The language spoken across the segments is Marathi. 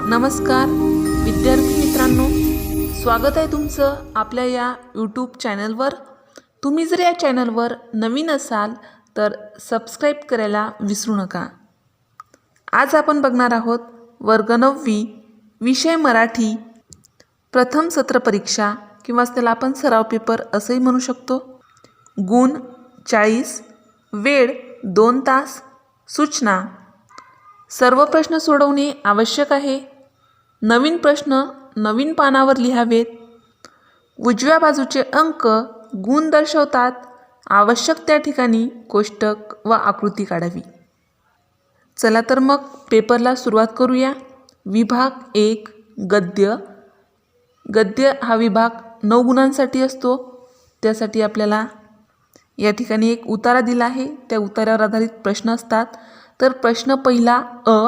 नमस्कार विद्यार्थी मित्रांनो, स्वागत आहे तुमचं आपल्या या यूट्यूब चॅनलवर। तुम्ही जर या चॅनलवर नवीन असाल तर सबस्क्राईब करायला विसरू नका। आज आपण बघणार आहोत वर्ग 9वी विषय मराठी प्रथम सत्र परीक्षा किंवा त्याला आपण सराव पेपर असंही म्हणू शकतो। गुण 40, वेळ 2 तास, सूचना सर्व प्रश्न सोडवणे आवश्यक आहे। नवीन प्रश्न नवीन पानावर लिहावेत। उजव्या बाजूचे अंक गुण दर्शवतात। आवश्यक त्या ठिकाणी कोष्टक व आकृती काढावी। चला तर मग पेपरला सुरुवात करूया। विभाग 1 गद्य। गद्य हा विभाग 9 गुणांसाठी असतो। त्यासाठी आपल्याला या ठिकाणी एक उतारा दिला आहे। त्या उतार्यावर आधारित प्रश्न असतात। तर प्रश्न पहिला अ,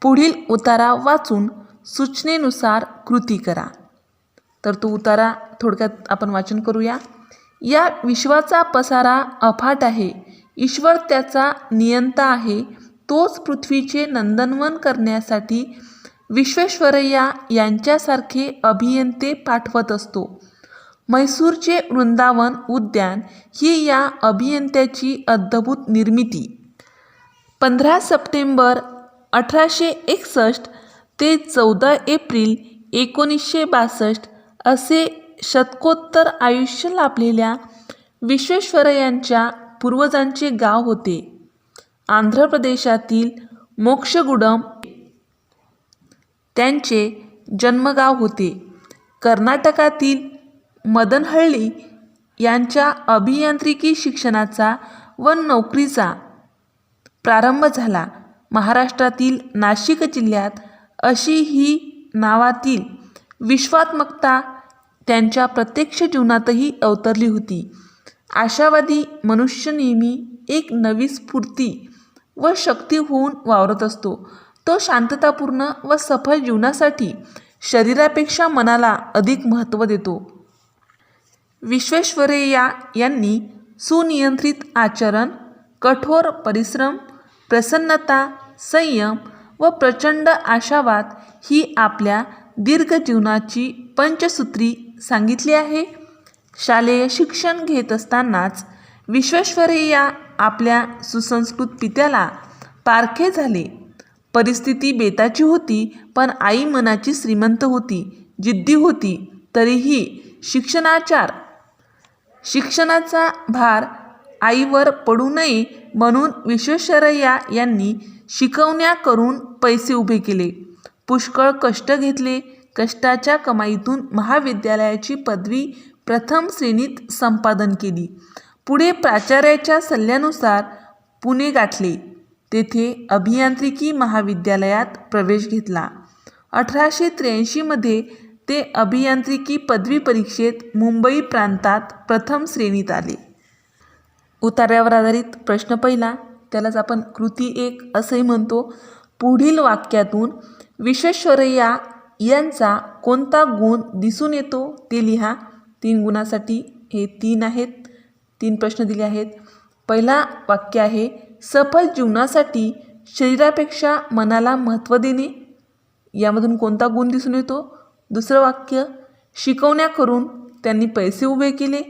पुढील उतारा वाचून सूचनेनुसार कृती करा। तर तो उतारा थोडक्यात आपण वाचन करूया। या विश्वाचा पसारा अफाट आहे, ईश्वर त्याचा नियंता आहे, तोच पृथ्वीचे नंदनवन करण्यासाठी विश्वेश्वरय्या यांच्यासारखे अभियंते पाठवत असतो। म्हैसूरचे वृंदावन उद्यान ही या अभियंत्याची अद्भुत निर्मिती। 15 सप्टेंबर 1861 ते 14 एप्रिल 1962 असे शतकोत्तर आयुष्य लाभलेल्या विश्वेश्वरय्यांच्या पूर्वजांचे गाव होते। आंध्र प्रदेशातील मोक्षगुडम त्यांचे जन्मगाव होते। कर्नाटकातील मदनहळ्ळी यांच्या अभियांत्रिकी शिक्षणाचा व नोकरीचा प्रारंभ झाला। महाराष्ट्रातील नाशिक जिल्ह्यात अशी ही नावातील विश्वात्मकता त्यांच्या प्रत्यक्ष जीवनातही अवतरली होती। आशावादी मनुष्य नेहमी एक नवी स्फूर्ती व शक्ती होऊन वावरत असतो। तो शांततापूर्ण व सफल जीवनासाठी शरीरापेक्षा मनाला अधिक महत्त्व देतो। विश्वेश्वरय्या यांनी सुनियंत्रित आचरण, कठोर परिश्रम, प्रसन्नता, संयम व प्रचंड आशावाद ही आपल्या दीर्घ जीवनाची पंचसूत्री सांगितली आहे। शालेय शिक्षण घेत असतानाच विश्वेश्वरय्या आपल्या सुसंस्कृत पित्याला पारखे झाले। परिस्थिती बेताची होती, पण आई मनाची श्रीमंत होती, जिद्दी होती। तरीही शिक्षणाचा भार आईवर पडू नये म्हणून विश्वेश्वरय्या यांनी शिकवण्या करून पैसे उभे केले। पुष्कळ कष्ट घेतले। कष्टाच्या कमाईतून महाविद्यालयाची पदवी प्रथम श्रेणीत संपादन केली। पुढे प्राचार्याच्या सल्ल्यानुसार पुणे गाठले। तेथे अभियांत्रिकी महाविद्यालयात प्रवेश घेतला। 1883 मध्ये ते अभियांत्रिकी पदवी परीक्षेत मुंबई प्रांतात प्रथम श्रेणीत आले। उतार्यावर आधारित प्रश्न पहिला, त्यालाच आपण कृती 1 असंही म्हणतो। पुढील वाक्यातून विश्वेश्वरय्या यांचा कोणता गुण दिसून येतो ते लिहा। 3 गुणासाठी हे 3 आहेत। 3 प्रश्न दिले आहेत। पहिला वाक्य आहे, सफल जीवनासाठी शरीरापेक्षा मनाला महत्त्व देणे। यामधून कोणता गुण दिसून येतो? दुसरं वाक्य, शिकवण्या करून त्यांनी पैसे उभे केले।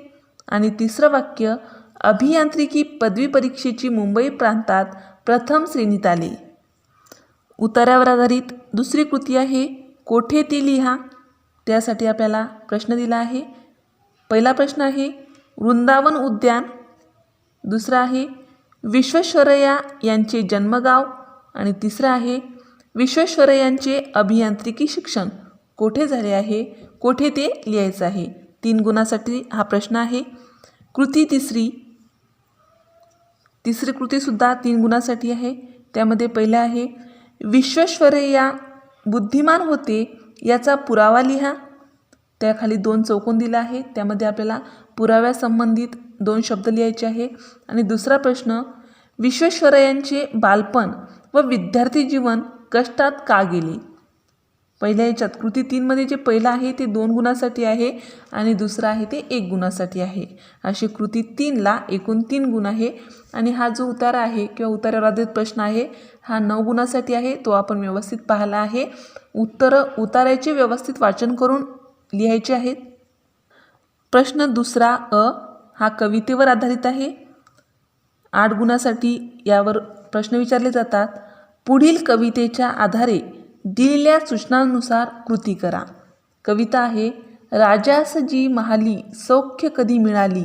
आणि तिसरं वाक्य, अभियांत्रिकी पदवी परीक्षेची मुंबई प्रांतात प्रथम श्रेणीत आले। उतार्यावर आधारित दुसरी कृती आहे, कोठे ते लिहा। त्यासाठी आपल्याला प्रश्न दिला आहे। पहिला प्रश्न आहे वृंदावन उद्यान, दुसरा आहे विश्वेश्वरय्या यांचे जन्मगाव, आणि तिसरा आहे विश्वेश्वरय्यांचे अभियांत्रिकी शिक्षण कोठे झाले आहे, कोठे ते लिहायचं आहे। 3 गुणासाठी हा प्रश्न आहे। कृती तिसरी कृतीसुद्धा 3 गुणासाठी आहे। त्यामध्ये पहिला आहे, विश्वेश्वरय्या बुद्धिमान होते याचा पुरावा लिहा। त्याखाली 2 चौकोन दिला आहे। त्यामध्ये आपल्याला पुराव्यासंबंधित 2 शब्द लिहायचे आहे। आणि दुसरा प्रश्न, विश्वेश्वरय्यांचे बालपण व विद्यार्थी जीवन कष्टात का गेले। पहिल्या याच्यात कृती 3 मध्ये जे पहिलं आहे ते 2 गुणासाठी आहे आणि दुसरं आहे ते 1 गुणासाठी आहे। अशी कृती 3ला एकूण 3 गुण आहे। आणि हा जो उतारा आहे किंवा उतार्यावर आधारित प्रश्न आहे हा 9 गुणासाठी आहे। तो आपण व्यवस्थित पाहिला आहे। उताराचे व्यवस्थित वाचन करून लिहायचे आहेत. प्रश्न दुसरा अ हा कवितेवर आधारित आहे. 8 गुणासाठी यावर प्रश्न विचारले जातात. पुढील कवितेच्या आधारे दिलेल्या सूचनांनुसार कृती करा. कविता आहे. राजास जी महाली सौख्य कधी मिळाली,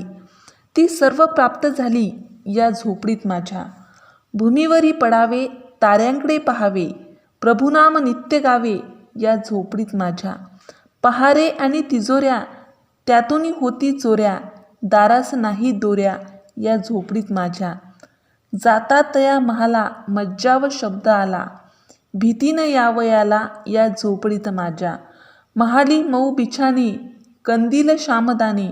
ती सर्व प्राप्त झाली या झोपडीत माझ्या. भूमीवरी पडावे ताऱ्यांकडे पहावे, प्रभुनाम नित्य गावे या झोपडीत माझ्या. पहारे आणि तिजोऱ्या त्यातून होती चोऱ्या, दारास नाही दोऱ्या या झोपडीत माझ्या. जाता तया महाला मज्जाव शब्द आला, भीतीनं यावयाला या झोपडीत माझ्या. महाली मऊ बिछाने कंदील श्यामदाने,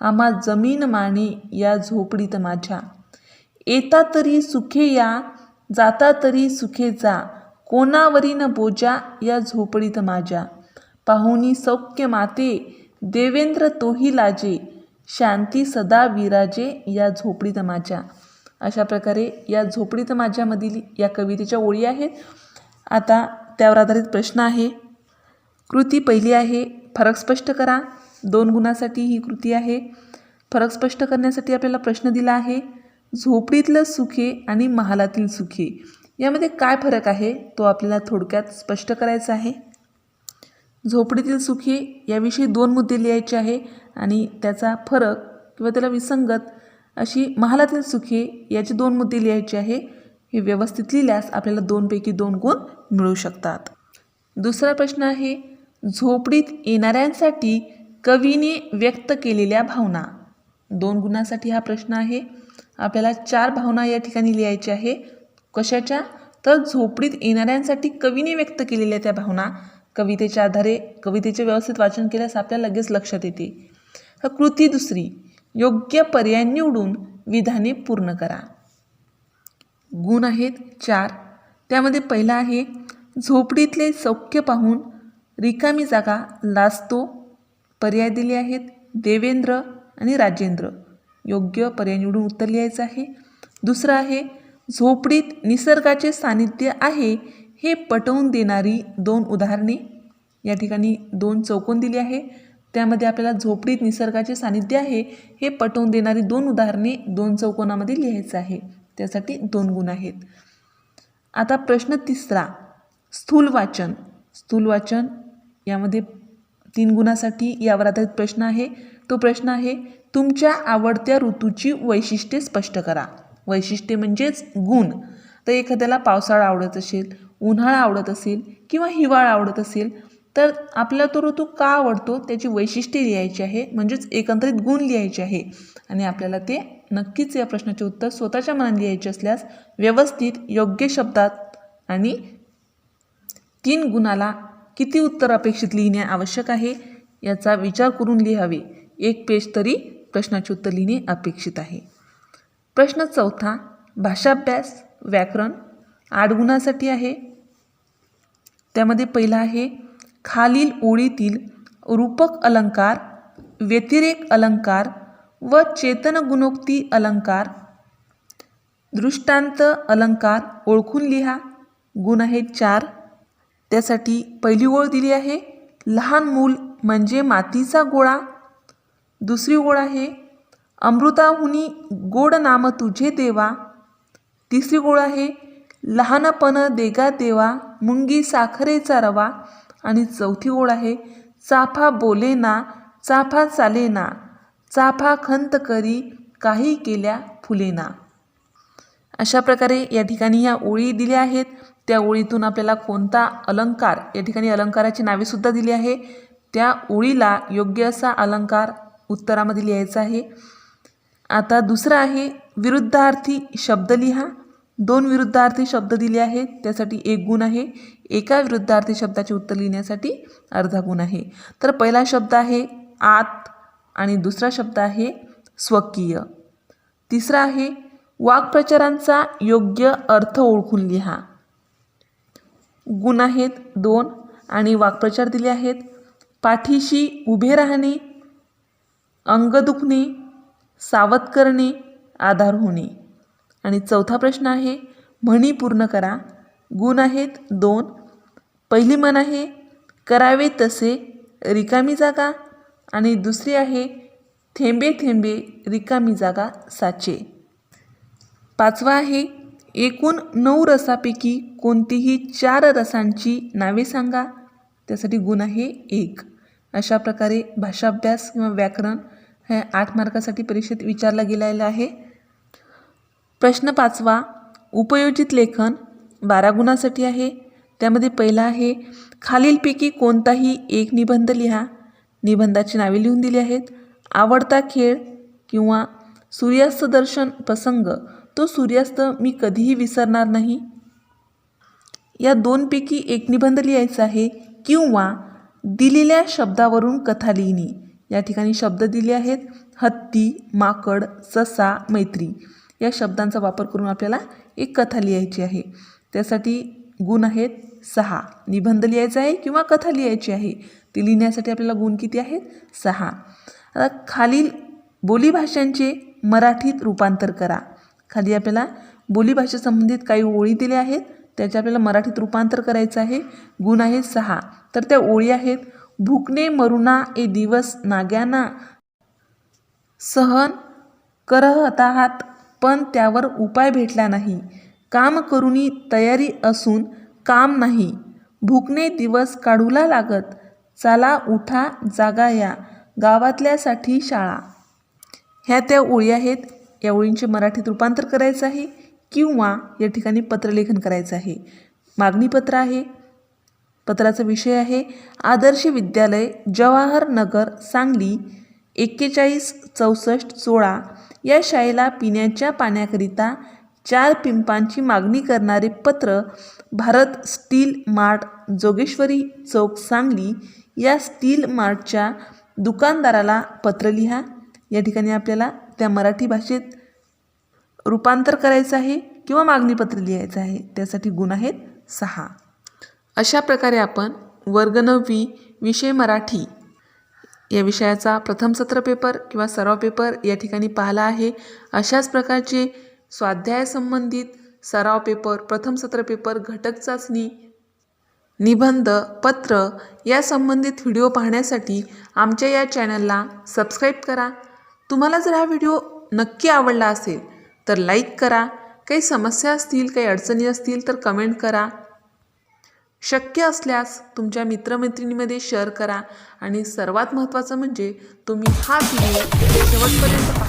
आम्हा जमीन माने या झोपडीत माझ्या. येता तरी सुखे या जाता तरी सुखे जा, कोणावरीन बोजा या झोपडीत माझ्या. पाहुणी सौख्य माते देवेंद्र तोही लाजे, शांती सदा विराजे या झोपडीत माझ्या. अशा प्रकारे या झोपडीत माझ्यामधील या कवितेच्या ओळी आहेत. आता त्यावर आधारित प्रश्न आहे. कृती पहिली आहे फरक स्पष्ट करा. 2 गुणासाठी ही कृती आहे. फरक स्पष्ट करण्यासाठी आपल्याला प्रश्न दिला आहे. झोपडीतलं सुखे आणि महालातील सुखे यामध्ये काय फरक आहे तो आपल्याला थोडक्यात स्पष्ट करायचा आहे. झोपडीतील सुखे याविषयी 2 मुद्दे लिहायचे आहे आणि त्याचा फरक किंवा त्याला विसंगत अशी महालातील सुखे याचे 2 मुद्दे लिहायचे आहे. हे व्यवस्थित लिहिल्यास आपल्याला 2 पैकी 2 गुण मिळू शकतात. दुसरा प्रश्न आहे. झोपडीत येणाऱ्यांसाठी कवीने व्यक्त केलेल्या भावना. 2 गुणासाठी हा प्रश्न आहे. आपल्याला 4 भावना या ठिकाणी लिहायच्या आहे. कशाच्या? तर झोपडीत येणाऱ्यांसाठी कवीने व्यक्त केलेल्या त्या भावना कवितेच्या आधारे कवितेचे व्यवस्थित वाचन केल्यास आपल्याला लगेच लक्षात येते. कृती दुसरी. योग्य पर्याय निवडून विधाने पूर्ण करा. गुण आहेत 4. त्यामध्ये पहिला आहे. झोपडीतले सौख्य पाहून रिकामी जागा लाजतो. पर्याय दिले आहेत देवेंद्र आणि राजेंद्र. योग्य पर्याय निवडून उत्तर लिहायचं आहे. दुसरं आहे. झोपडीत निसर्गाचे सानिध्य आहे हे पटवून देणारी 2 उदाहरणे. या ठिकाणी 2 चौकोन दिले आहे. त्यामध्ये आपल्याला झोपडीत निसर्गाचे सानिध्य आहे हे पटवून देणारी 2 उदाहरणे 2 चौकोनामध्ये लिहायचं आहे. त्यासाठी 2 गुण आहेत. आता प्रश्न तिसरा. स्थूल वाचन. स्थूल वाचन यामध्ये 3 गुणासाठी यावर आधारित प्रश्न आहे. तो प्रश्न आहे. तुमच्या आवडत्या ऋतूची वैशिष्ट्ये स्पष्ट करा. वैशिष्ट्ये म्हणजेच गुण. तर एखाद्याला पावसाळा आवडत असेल, उन्हाळा आवडत असेल किंवा हिवाळा आवडत असेल तर आपल्याला तो ऋतू का आवडतो त्याची वैशिष्ट्ये लिहायची आहे. म्हणजेच एकंदरीत गुण लिहायचे आहे आणि आपल्याला ते नक्कीच या प्रश्नाचे उत्तर स्वतःच्या मनाने लिहायचे असल्यास व्यवस्थित योग्य शब्दात आणि 3 गुणाला किती उत्तर अपेक्षित लिहिणे आवश्यक आहे याचा विचार करून लिहावे. 1 पेज तरी प्रश्नाचे उत्तर लिहिणे अपेक्षित आहे. प्रश्न चौथा. भाषाभ्यास व्याकरण 8 गुणासाठी आहे. त्यामध्ये पहिला आहे. खालील ओळीतील रूपक अलंकार, व्यतिरेक अलंकार व चेतन गुणोक्ती अलंकार, दृष्टांत अलंकार ओळखून लिहा. गुण आहेत 4. त्यासाठी पहिली ओळ दिली आहे. लहान मूल म्हणजे मातीचा गोळा. दुसरी ओळ आहे. अमृताहुनी गोड नाम तुझे देवा. तिसरी ओळ आहे. लहानपण देगा देवा मुंगी साखरेचा रवा. आणि चौथी ओळ आहे. चाफा बोले ना चाफा चाले ना, चाफा खंत करी काही केल्या फुलेना. अशा प्रकारे या ठिकाणी या ओळी दिल्या आहेत. त्या ओळीतून आपल्याला कोणता अलंकार, या ठिकाणी अलंकाराची नावेसुद्धा दिली आहे, त्या ओळीला योग्य असा अलंकार उत्तरामध्ये लिहायचा आहे. आता दुसरं आहे. विरुद्धार्थी शब्द लिहा. 2 विरुद्धार्थी शब्द दिले आहेत. त्यासाठी 1 गुण आहे. एका विरुद्धार्थी शब्दाचे उत्तर लिहिण्यासाठी अर्धा गुण आहे. तर पहिला शब्द आहे आत आणि दुसरा शब्द आहे स्वकीय. तिसरा आहे. वाक्प्रचारांचा योग्य अर्थ ओळखून लिहा. गुण आहेत 2 आणि वाक्प्रचार दिले आहेत. पाठीशी उभे राहणे, अंग दुखणे, सावध करणे, आधार होणे. आणि चौथा प्रश्न आहे. म्हणी पूर्ण करा. गुण आहेत 2. पहिली म्हण आहे. करावे तसे रिकामी जागा आणि दुसरी आहे थेंबे थेंबे रिकामी जागा साचे. 5वा आहे एकूण 9 रसापैकी कोणतीही 4 रसांची नावे सांगा. त्यासाठी गुण आहे 1. अशा प्रकारे भाषाभ्यास किंवा व्याकरण हे 8 मार्कासाठी परीक्षेत विचारला गेलेला आहे. प्रश्न 5वा उपयोजित लेखन 12 गुणासाठी आहे. त्यामध्ये पहिला आहे खालीलपैकी कोणताही एक निबंध लिहा. निबंधाची नावे लिहून दिली आहेत. आवडता खेळ किंवा सूर्यास्त दर्शन प्रसंग, तो सूर्यास्त मी कधीही विसरणार नाही. या 2पैकी एक निबंध लिहायचा आहे. किंवा दिलेल्या शब्दावरून कथा लिहिणे. या ठिकाणी शब्द दिले आहेत हत्ती, माकड, ससा, मैत्री. या शब्दांचा वापर करून आपल्याला एक कथा लिहायची आहे. त्यासाठी गुण आहेत 6. निबंध लिहायचा आहे किंवा कथा लिहायची आहे. ती लिहिण्यासाठी आपल्याला गुण किती आहेत? 6. आता खालील बोलीभाषांचे मराठीत रूपांतर करा. खाली आपल्याला बोलीभाषेसंबंधित काही ओळी दिल्या आहेत, त्याचे आपल्याला मराठीत रूपांतर करायचं आहे. गुण आहेत 6. तर त्या ओळी आहेत भूकने मरुना ए दिवस नाग्याना, सहन करत आहात पण त्यावर उपाय भेटला नाही, काम करूनी तयारी असून काम नाही, भूकने दिवस काढूला लागत, चला उठा जागा या, गावातल्यासाठी शाळा. ह्या त्या ओळी आहेत. या ओळींचे मराठीत रूपांतर करायचं आहे किंवा या ठिकाणी पत्रलेखन करायचं आहे. मागणीपत्र आहे. पत्राचा विषय आहे आदर्श विद्यालय जवाहर नगर सांगली 416416. या शाळेला पिण्याच्या पाण्याकरिता 4 पिंपांची मागणी करणारे पत्र भारत स्टील मार्ट जोगेश्वरी चौक सांगली या स्टील मार्टच्या दुकानदाराला पत्र लिहा. या ठिकाणी आपल्याला त्या मराठी भाषेत रूपांतर करायचं आहे किंवा मागणीपत्र लिहायचं आहे. त्यासाठी गुण आहेत 6. अशा प्रकारे आपण वर्ग 9वी विषय मराठी या विषयाचा प्रथम सत्र पेपर किंवा सराव पेपर या ठिकाणी पाहिला आहे. अशाच प्रकारचे स्वाध्याय संबंधित सराव पेपर, प्रथम सत्र पेपर, घटक चाचणी, निबंध, पत्र या संबंधित व्हिडिओ पाहण्यासाठी आमच्या या चॅनलला सबस्क्राईब करा. तुम्हाला जर हा व्हिडिओ नक्की आवडला असेल तर लाईक करा. काही समस्या असतील, काही अडचणी असतील तर कमेंट करा. शक्य असल्यास तुमच्या मित्रमैत्रिणींमध्ये शेअर करा. आणि सर्वात महत्त्वाचं म्हणजे तुम्ही हा व्हिडिओ शेवटपर्यंत